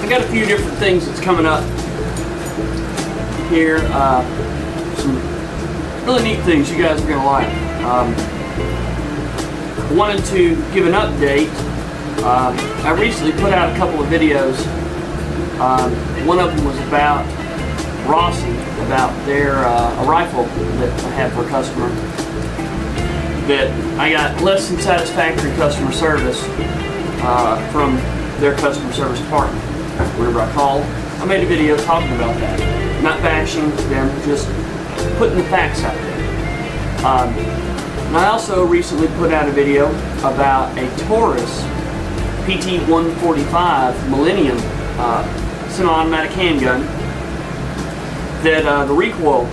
got a few different things that's coming up here. Some really neat things you guys are going to like. I wanted to give an update. I recently put out a couple of videos. One of them was about Rossi, about their a rifle that I had for a customer that I got less than satisfactory customer service from their customer service department. Whenever I called, I made a video talking about that. Not bashing them, just putting the facts out there. And I also recently put out a video about a Taurus PT-145 Millennium semi-automatic handgun that the recoil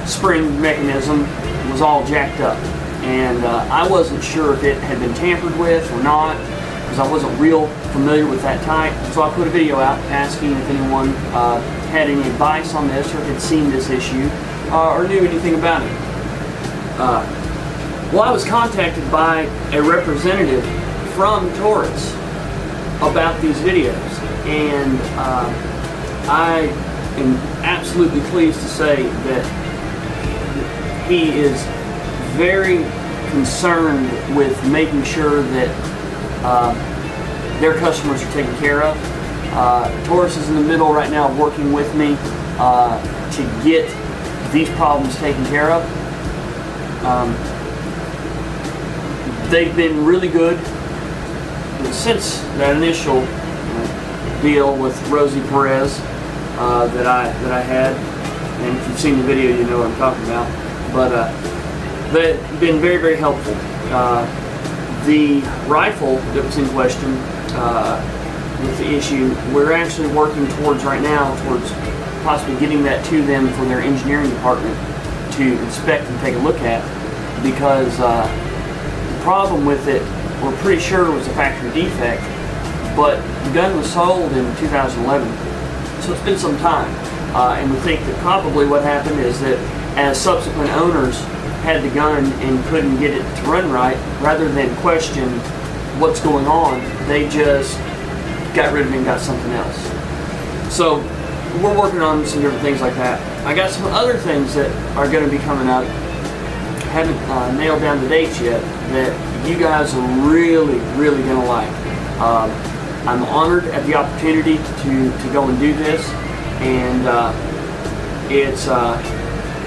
spring mechanism was all jacked up, and I wasn't sure if it had been tampered with or not, because I wasn't real familiar with that type. So I put a video out asking if anyone had any advice on this, or had seen this issue, or knew anything about it. Well, I was contacted by a representative from Taurus about these videos, and I am absolutely pleased to say that he is very concerned with making sure that their customers are taken care of. Taurus is in the middle right now of working with me to get these problems taken care of. They've been really good since that initial deal with Rosie Perez that I had, and if you've seen the video, you know what I'm talking about. But they've been very, very helpful. The rifle that was in question with the issue, we're actually working towards right now towards possibly getting that to them for their engineering department to inspect and take a look at, because the problem with it, we're pretty sure it was a factory defect, but the gun was sold in 2011, so it's been some time, and we think that probably what happened is that as subsequent owners had the gun and couldn't get it to run right, rather than question what's going on, they just got rid of it and got something else. So we're working on some different things like that. I got some other things that are going to be coming up. Haven't nailed down the dates yet, that you guys are really, really going to like. I'm honored at the opportunity to go and do this, and it's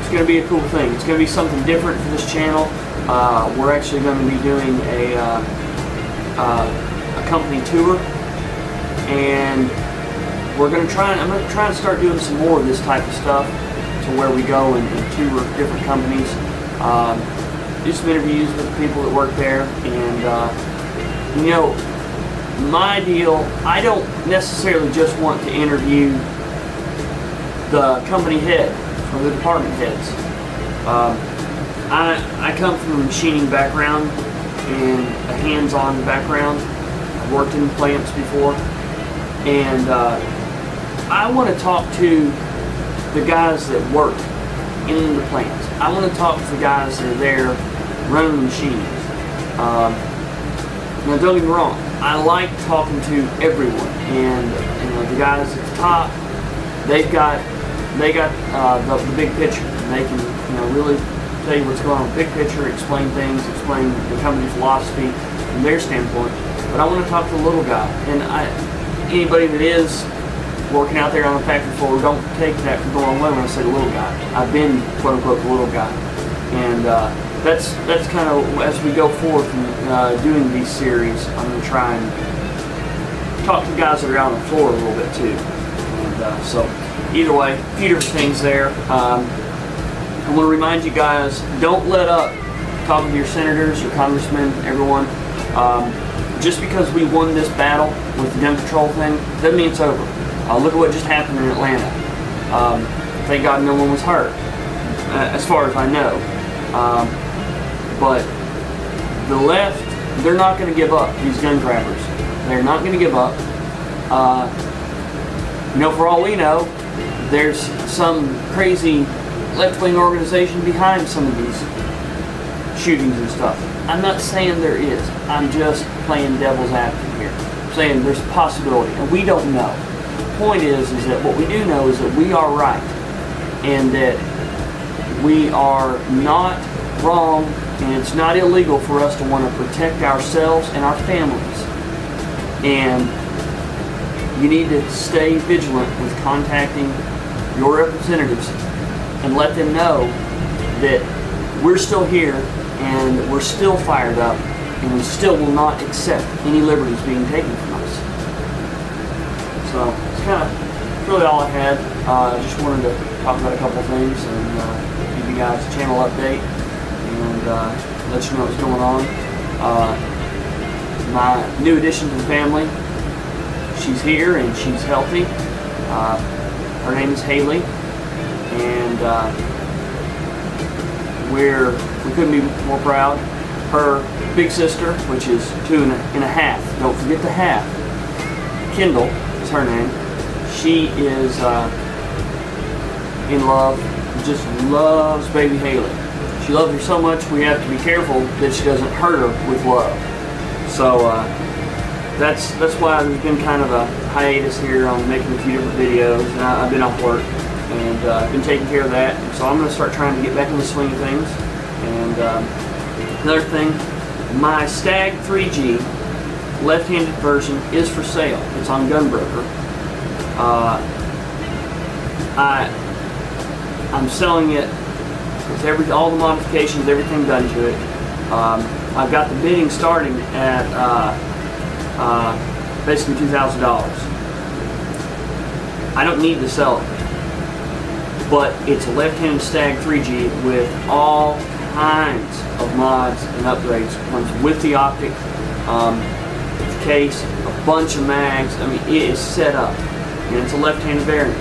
going to be a cool thing. It's going to be something different for this channel. We're actually going to be doing a company tour, and I'm going to try and start doing some more of this type of stuff, to where we go and tour different companies, do some interviews with the people that work there, and you know, my deal, I don't necessarily just want to interview the company head or the department heads. I come from a machining background and a hands-on background. I've worked in plants before, and I want to talk to the guys that work in the plants. I want to talk to the guys that are there running the machines. Now, don't get me wrong, I like talking to everyone, and you know, the guys at the top, they got the big picture, and they can, you know, really tell you what's going on with the big picture, explain things, explain the company philosophy from their standpoint. But I want to talk to the little guy, and anybody that is working out there on the factory floor, don't take that for the wrong way when I say the little guy. I've been, quote unquote, the little guy, and that's kind of, as we go forth in doing these series, I'm going to try and talk to the guys that are out on the floor a little bit too. And so either way, a few different things there. I want to remind you guys, don't let up talking to your senators, your congressmen, everyone. Just because we won this battle with the gun control thing doesn't mean it's over. Look at what just happened in Atlanta. Thank God no one was hurt, as far as I know. But the left, they're not going to give up, these gun grabbers. They're not going to give up. You know, for all we know, there's some crazy left-wing organization behind some of these shootings and stuff. I'm not saying there is. I'm just playing devil's advocate here. I'm saying there's a possibility, and we don't know. point is that what we do know is that we are right, and that we are not wrong, and it's not illegal for us to want to protect ourselves and our families. And you need to stay vigilant with contacting your representatives and let them know that we're still here and we're still fired up, and we still will not accept any liberties being taken from us. So it's really all I had. I just wanted to talk about a couple things and give you guys a channel update and let you know what's going on. My new addition to the family, she's here and she's healthy. Her name is Haley, and we couldn't be more proud. Her big sister, which is 2.5, don't forget the half, Kendall is her name. She is in love, just loves baby Haley. She loves her so much we have to be careful that she doesn't hurt her with love. So that's why there's been kind of a hiatus here on making a few different videos, and I've been off work, and I've been taking care of that. So I'm going to start trying to get back in the swing of things. And another thing, my Stag 3G left-handed version is for sale. It's on Gunbroker. I'm selling it with all the modifications, everything done to it. I've got the bidding starting at basically $2,000. I don't need to sell it, but it's a left-handed Stag 3G with all kinds of mods and upgrades. It comes with the optic, case, a bunch of mags. I mean, it is set up, and it's a left-handed variant.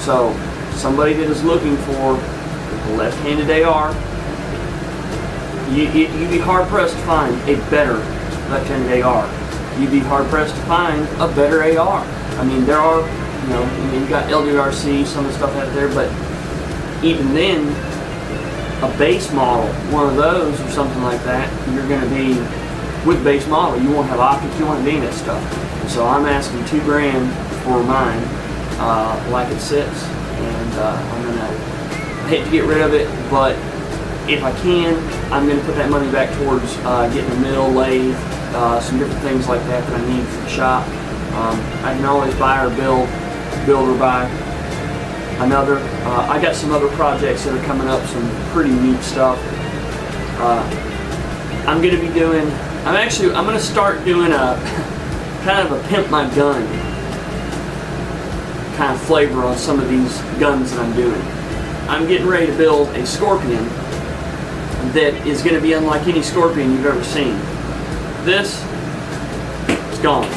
So somebody that is looking for a left-handed AR, you'd be hard-pressed to find a better left-handed AR. You'd be hard-pressed to find a better AR. I mean, there are, you've got LDRC, some of the stuff out there, but even then, a base model, one of those or something like that, you're going to be, with base model, you won't have optics, you won't have any of that stuff. And so I'm asking $2,000 for mine, like it sits, and I hate to get rid of it, but if I can, I'm going to put that money back towards getting a mill, lathe, some different things like that I need for the shop. I can always buy or build or buy another. I got some other projects that are coming up, some pretty neat stuff. I'm going to be doing, I'm going to start doing a kind of a pimp my gun kind of flavor on some of these guns that I'm doing. I'm getting ready to build a Scorpion that is going to be unlike any Scorpion you've ever seen. This is gone.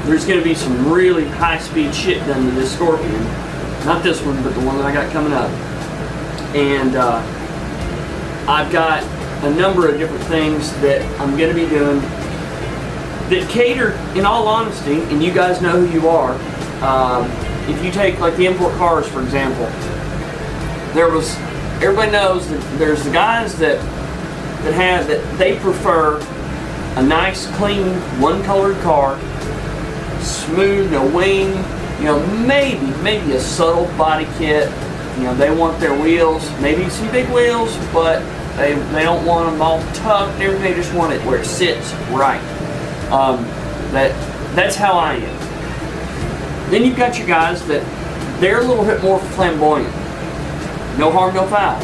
There's going to be some really high-speed shit done to this Scorpion. Not this one, but the one that I got coming up. And I've got a number of different things that I'm going to be doing that cater, in all honesty, and you guys know who you are. If you take like the import cars, for example, everybody knows that there's the guys that they prefer a nice, clean, one-colored car, smooth, no wing, maybe a subtle body kit. They want their wheels, maybe some big wheels, but they don't want them all tucked and everything. They just want it where it sits right. That's how I am. Then you've got your guys that they're a little bit more flamboyant. No harm, no foul.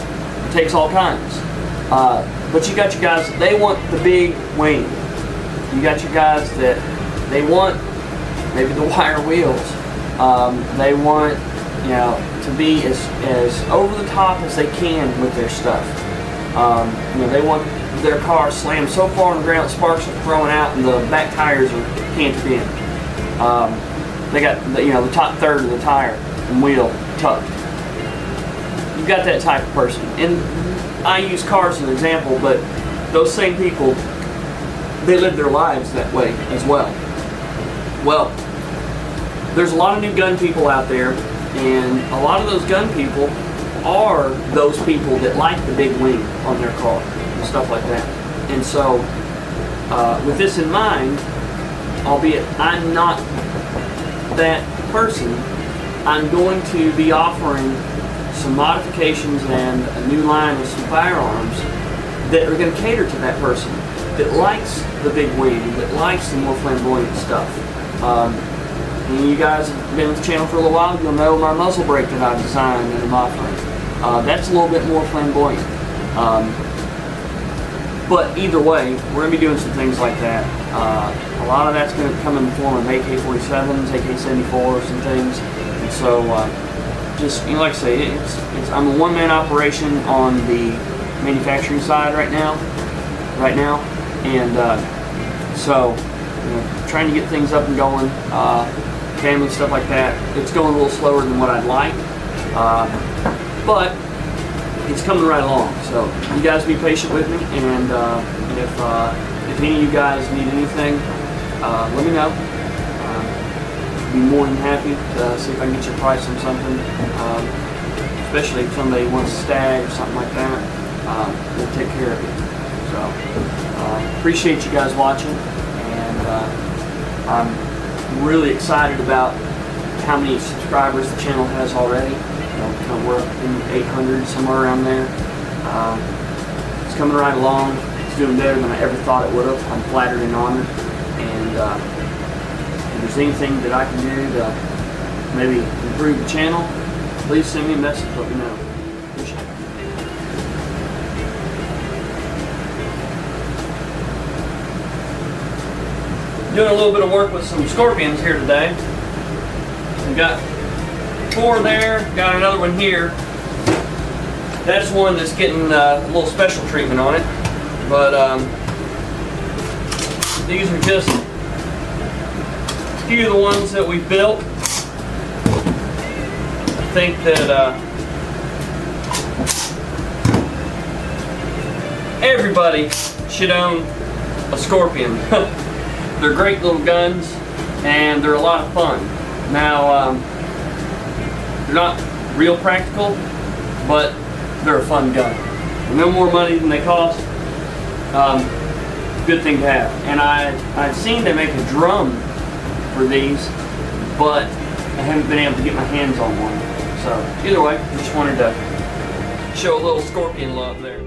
It takes all kinds. But you got your guys, they want the big wing. You got your guys that they want maybe the wire wheels. They want, to be as over the top as they can with their stuff. They want their car slammed so far on the ground, sparks are throwing out, and the back tires are canted in. They got the top third of the tire and wheel tucked. You've got that type of person, and I use cars as an example, but those same people, they live their lives that way as well. Well, there's a lot of new gun people out there, and a lot of those gun people are those people that like the big wing on their car and stuff like that. And so, with this in mind, albeit I'm not that person, I'm going to be offering some modifications and a new line of some firearms that are going to cater to that person that likes the big wing, that likes the more flamboyant stuff. And you guys have been with the channel for a little while, you'll know my muzzle brake that I've designed and I'm offering. That's a little bit more flamboyant. But either way, we're going to be doing some things like that. A lot of that's going to come in the form of AK-47s, AK-74s and things. And so, just, like I say, I'm a one-man operation on the manufacturing side right now. And so, trying to get things up and going, family stuff like that. It's going a little slower than what I'd like, but it's coming right along. So you guys be patient with me, and if any of you guys need anything, let me know. I'd be more than happy to see if I can get you a price on something, especially if somebody wants a Stag or something like that. We'll take care of it. So appreciate you guys watching, and I'm really excited about how many subscribers the channel has already. We're up in 800, somewhere around there. It's coming right along. It's doing better than I ever thought it would have. I'm flattered and honored. And if there's anything that I can do to maybe improve the channel, please send me a message. Let me know. Appreciate it. Doing a little bit of work with some scorpions here today. We've got 4 there, got another one here. That's one that's getting a little special treatment on it. But these are just a few of the ones that we built. I think that everybody should own a scorpion. They're great little guns, and they're a lot of fun. Now, they're not real practical, but they're a fun gun. They're no more money than they cost. Good thing to have. And I've seen they make a drum for these, but I haven't been able to get my hands on one. So either way, I just wanted to show a little scorpion love there.